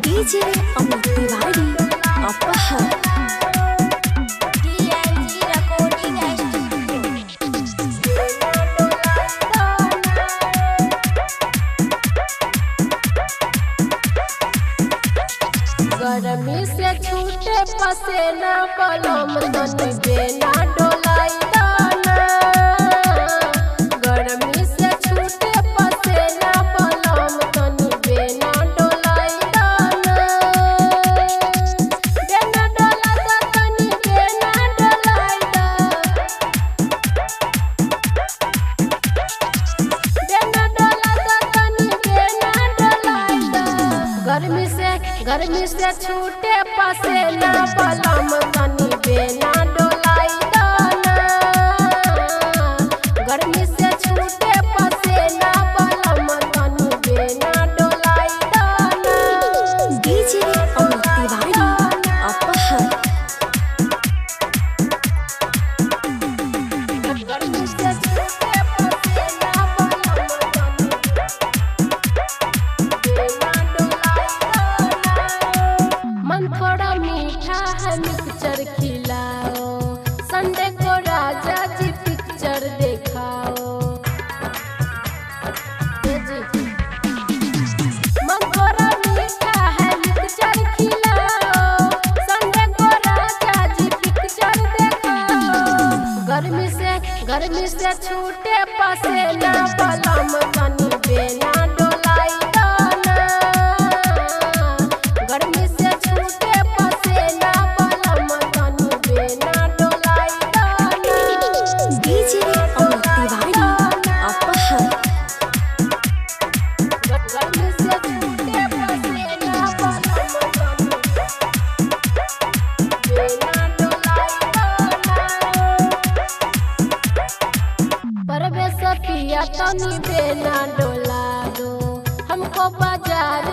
DJ Amit Tiwari अपहर गर्मी से छूटे पसेना पलम तनी बेना डोलाई दाना। गर्मी से छूटे पसेना पलम तनी बेना डोलाई दाना। बेना डोला दा तनी बेना डोलाई दा। बेना डोला दा तनी बेना डोलाई दा। गर्मी से छूटे पसेना पलम तनी बेना डोलाई दाना। गर्मी से छूटे पसेना पलम तनी बेना डोलाई दाना। डीजे अमित तिवारी अपहर गर्मी से छूटे पसेना पलम तनी बेना डोलाई दाना। मन थोड़ा मीठा है मिक्सचर खिलाओ, संडे को राजा जी पिक्चर दिखाओ। मन थोड़ा मीठा है मिक्सचर खिलाओ, संडे को राजा जी पिक्चर दिखाओ। गर्मी से छूटे पसेना पलम तनी बेना डोलाई दाना। गर्मी से छूटे पसेना पलम तनी बेना डोलाई दाना। डीजे अमित तिवारी अपहर गर्मी से छूटे पसेना पलम तनी बेना डोलाई दाना। परवेश पिया तनी बेना डोला दो, हमको बाजार